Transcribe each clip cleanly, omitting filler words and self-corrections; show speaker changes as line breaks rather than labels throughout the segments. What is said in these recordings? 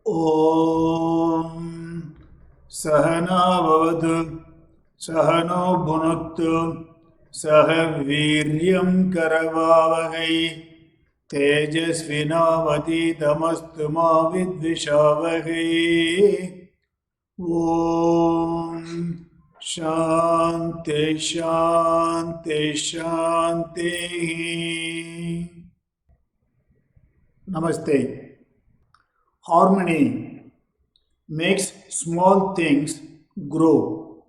ॐ सहना भवतु सहनो भुनक्तु सह वीर्यं करवावहै तेजस्विनावतीतमस्तु मा विद्विषावहै ॐ शान्ति शान्ति शान्तिः। Namaste. Harmony makes small things grow.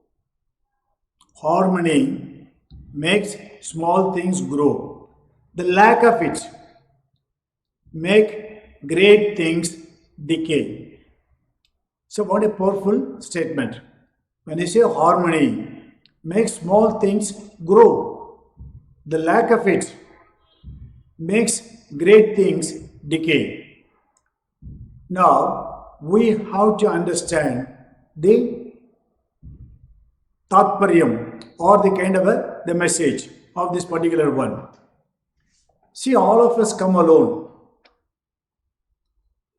Harmony makes small things grow. The lack of it make great things decay. So what a powerful statement. When you say harmony makes small things grow, the lack of it makes great things decay. Now, we have to understand the tatparyam or the kind of the message of this particular one. See, all of us come alone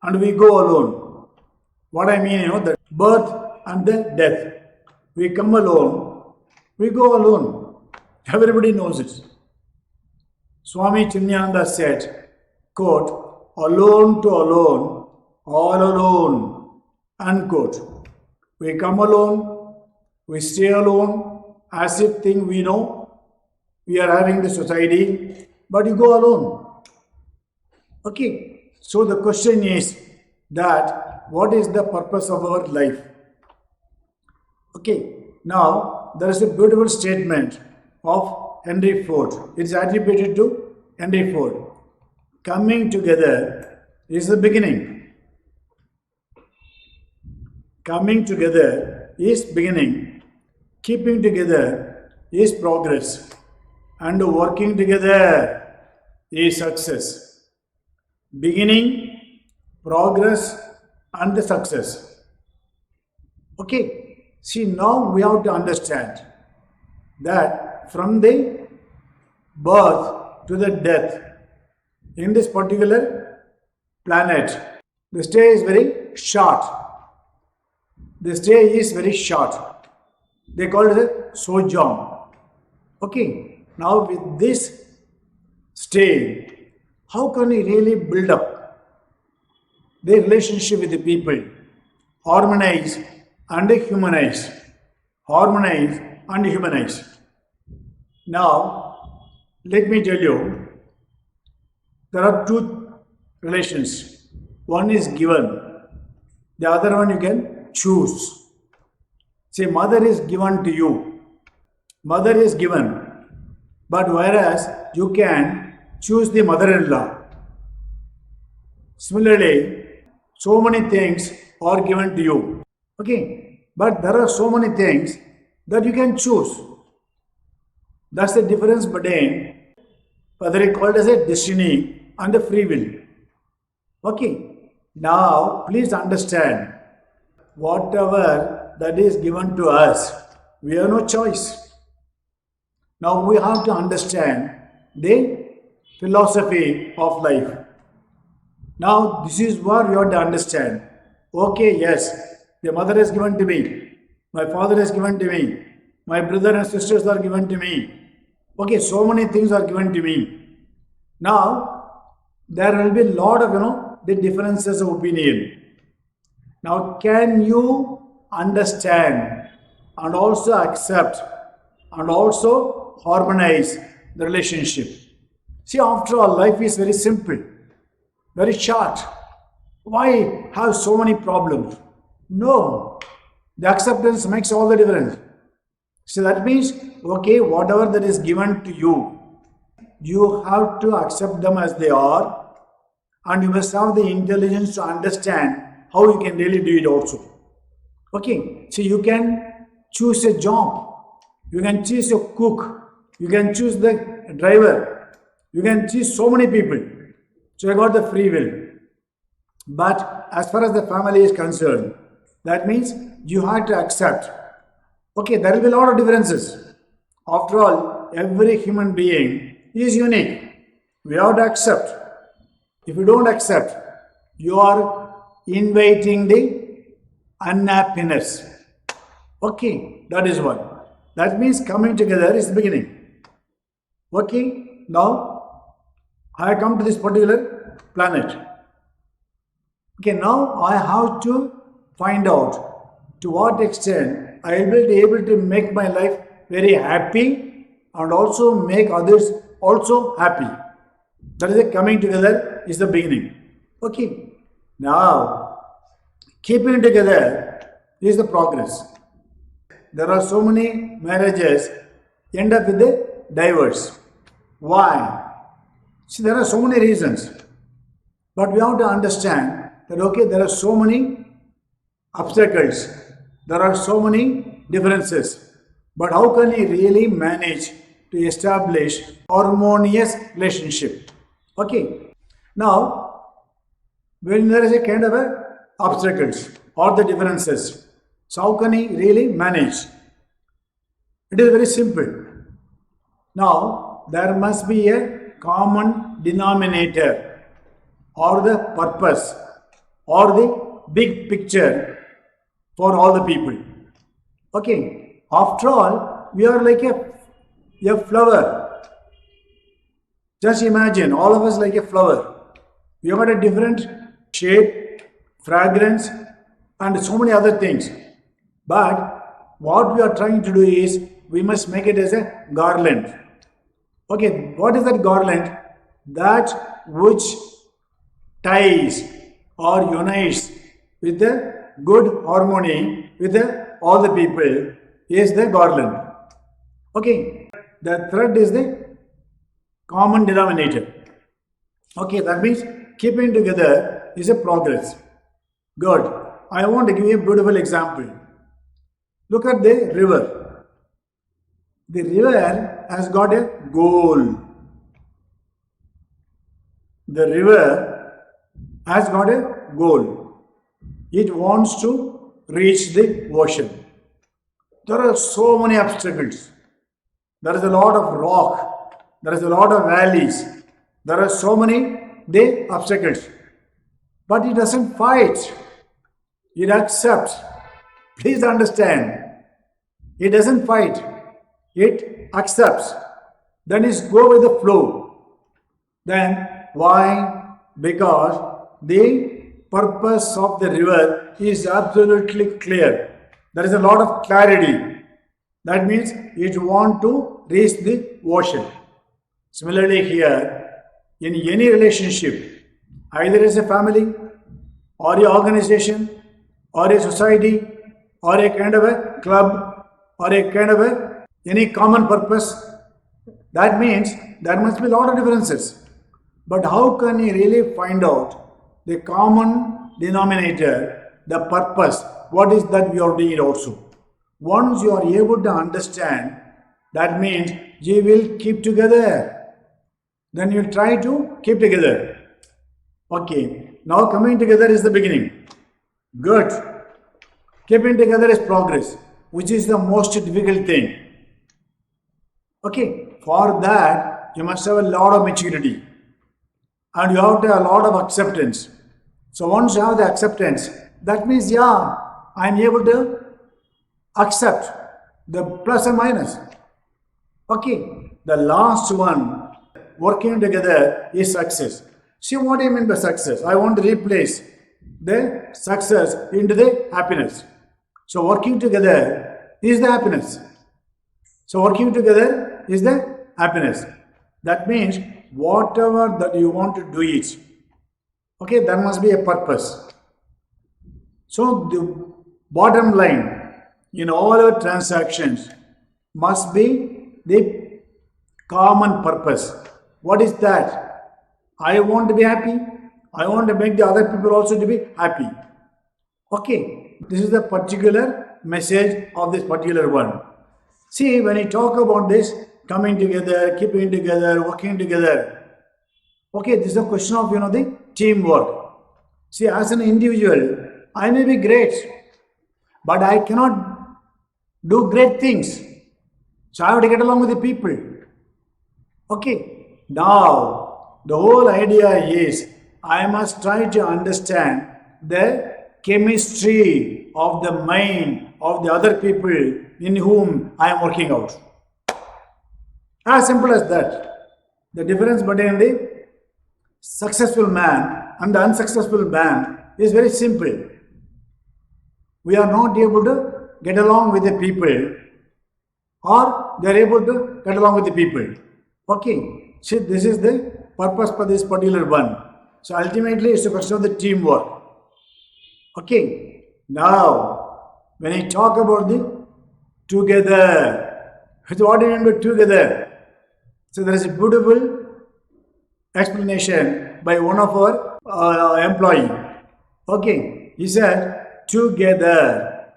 and we go alone. What I mean, the birth and the death. We come alone, we go alone. Everybody knows it. Swami Chinmayananda said, quote, alone to alone, all alone, unquote. We come alone, we stay alone, as if think we know we are having the society, but you go alone. Okay, so the question is that what is the purpose of our life? Okay, now there is a beautiful statement of Henry Ford. It's attributed to Henry Ford. Coming together is the beginning. Coming together is beginning. Keeping together is progress. And working together is success. Beginning, progress, and the success. Okay. See, now we have to understand that from the birth to the death in this particular planet, the stay is very short. The stay is very short. They call it a sojourn. Okay. Now with this stay, how can we really build up the relationship with the people, harmonize and humanize? Harmonize and humanize. Now, let me tell you, there are two relations. One is given, the other one you can choose. Say, mother is given to you. Mother is given, but whereas you can choose the mother-in-law. Similarly, so many things are given to you. Okay, but there are so many things that you can choose. That's the difference between whether it called as a destiny and the free will. Okay, now please understand, whatever that is given to us, we have no choice. Now we have to understand the philosophy of life. Now this is what you have to understand. Okay, yes, the mother is given to me, my father is given to me, my brother and sisters are given to me. Okay, so many things are given to me. Now, there will be a lot of, the differences of opinion. Now, can you understand and also accept and also harmonize the relationship? See, after all, life is very simple, very short. Why have so many problems? No, the acceptance makes all the difference. So that means, okay, whatever that is given to you, you have to accept them as they are, and you must have the intelligence to understand how you can really do it also. Okay, so you can choose a job, you can choose a cook, you can choose the driver, you can choose so many people. So you got the free will. But as far as the family is concerned, that means you have to accept. Okay, there will be a lot of differences. After all, every human being is unique. We have to accept. If you don't accept, you are inviting the unhappiness. Okay, that is what. That means coming together is the beginning. Okay, now I come to this particular planet. Okay, now I have to find out to what extent I will be able to make my life very happy and also make others also happy. That is the coming together is the beginning. Okay, now keeping together is the progress. There are so many marriages end up with the divorce. Why? See, there are so many reasons. But we have to understand that okay, there are so many obstacles, there are so many differences. But how can we really manage to establish harmonious relationship? Okay. Now, when there is a kind of a obstacles or the differences, so how can he really manage? It is very simple. Now, there must be a common denominator or the purpose or the big picture for all the people. Okay, after all, we are like a flower. Just imagine all of us like a flower. We have got a different shape, fragrance, and so many other things. But what we are trying to do is we must make it as a garland. Okay, what is that garland? That which ties or unites with the good harmony with all the people is the garland. Okay, the thread is the common denominator. Okay, that means keeping together is a progress. Good. I want to give you a beautiful example. Look at the river. The river has got a goal. The river has got a goal. It wants to reach the ocean. There are so many obstacles. There is a lot of rock. There is a lot of valleys. There are so many the obstacles. But it doesn't fight. It accepts. Please understand. It doesn't fight. It accepts. Then it's go with the flow. Then why? Because the purpose of the river is absolutely clear. There is a lot of clarity. That means it wants to reach the ocean. Similarly here, in any relationship, either as a family or a organization or a society or a kind of a club or a kind of a any common purpose, that means there must be a lot of differences. But how can you really find out the common denominator, the purpose, what is that we are doing also? Once you are able to understand, that means you will keep together. Then you try to keep together. Okay, now coming together is the beginning. Good. Keeping together is progress, which is the most difficult thing. Okay, for that you must have a lot of maturity and you have to have a lot of acceptance. So once you have the acceptance, that means yeah, I am able to accept the plus and minus. Okay, the last one, working together is success. See what I mean by success? I want to replace the success into the happiness. So working together is the happiness. So working together is the happiness. That means whatever that you want to do it. Okay, there must be a purpose. So the bottom line in all our transactions must be the common purpose. What is that? I want to be happy. I want to make the other people also to be happy. Okay, this is the particular message of this particular one. See, when you talk about this, coming together, keeping together, working together, okay, this is a question of, the teamwork. See, as an individual, I may be great, but I cannot do great things. So I have to get along with the people. Okay, now the whole idea is I must try to understand the chemistry of the mind of the other people in whom I am working out. As simple as that. The difference between the successful man and the unsuccessful man is very simple. We are not able to get along with the people, or they are able to get along with the people. Okay, see, this is the purpose for this particular one. So ultimately it's a question of the teamwork. Okay, now when I talk about the together, what do you mean by together? So there is a beautiful explanation by one of our employee. Okay, he said together.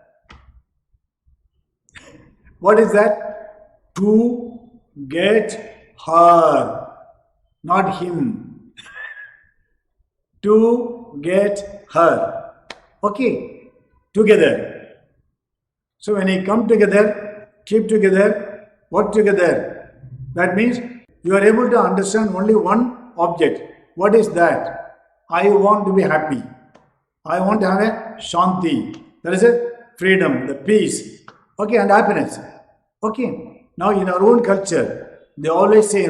What is that? To get her, not him. To get her. Okay, together. So when you come together, keep together, work together. That means you are able to understand only one object. What is that? I want to be happy. I want to have a shanti. There is a freedom, the peace. Okay, and happiness. Okay. Now in our own culture, they always say,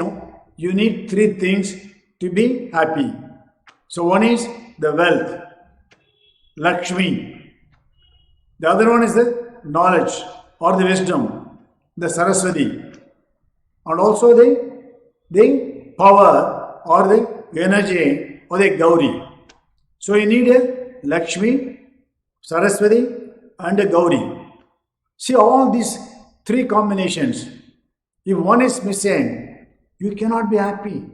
you need three things to be happy. So one is the wealth, Lakshmi. The other one is the knowledge or the wisdom, the Saraswati. And also the power or the energy or the Gauri. So you need a Lakshmi, Saraswati and a Gauri. See all these three combinations. If one is missing, you cannot be happy.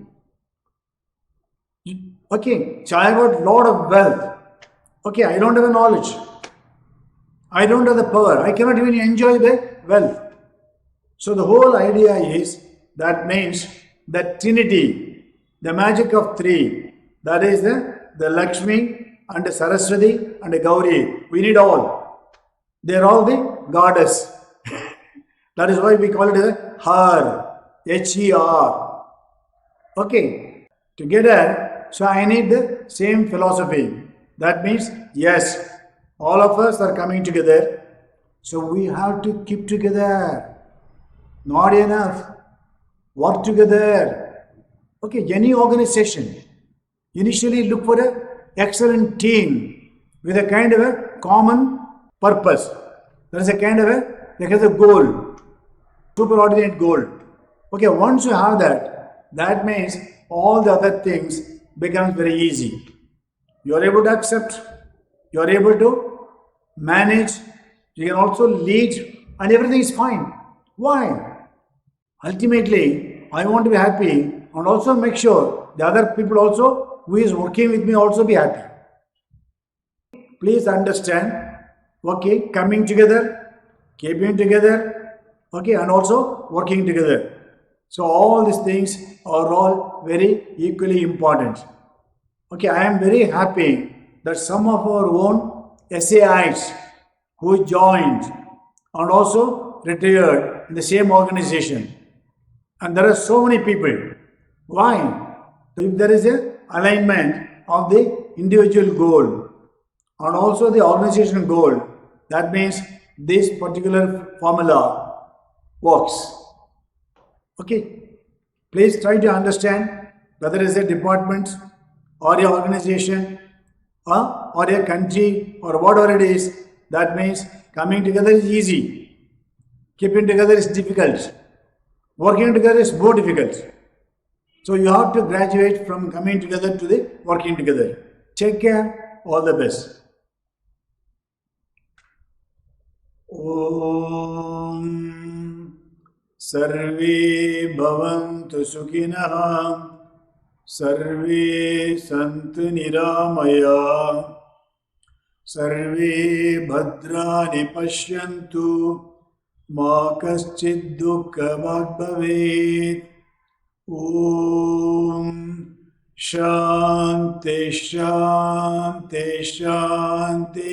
Okay, so I have got a lot of wealth. Okay, I don't have the knowledge. I don't have the power. I cannot even enjoy the wealth. So the whole idea is, that means the Trinity, the magic of three, that is the Lakshmi and the Saraswati and the Gauri. We need all. They are all the goddess. That is why we call it as Her, H-E-R. Okay, together, so I need the same philosophy. That means, yes, all of us are coming together. So we have to keep together. Not enough. Work together. Okay, any organization initially look for an excellent team with a kind of a common purpose. There is a kind of a goal, superordinate goal. Okay, once you have that, that means all the other things becomes very easy. You are able to accept, you are able to manage, you can also lead, and everything is fine. Why? Ultimately, I want to be happy and also make sure the other people also who is working with me also be happy. Please understand, okay, coming together, keeping together, okay, and also working together. So all these things are all very equally important. Okay, I am very happy that some of our own SAIs who joined and also retired in the same organization. And there are so many people. Why? If there is an alignment of the individual goal and also the organization goal, that means this particular formula works. Okay, please try to understand whether it is a department or a organization or a country or whatever it is. That means coming together is easy. Keeping together is difficult. Working together is more difficult. So you have to graduate from coming together to the working together. Take care. All the best. Om Sarve Bhavantu Sukhinah Sarve Santu Niramaya Sarve Bhadrani Pashyantu Ma Kaschid Dukkha Bhavet. Om Shanti Shanti Shanti.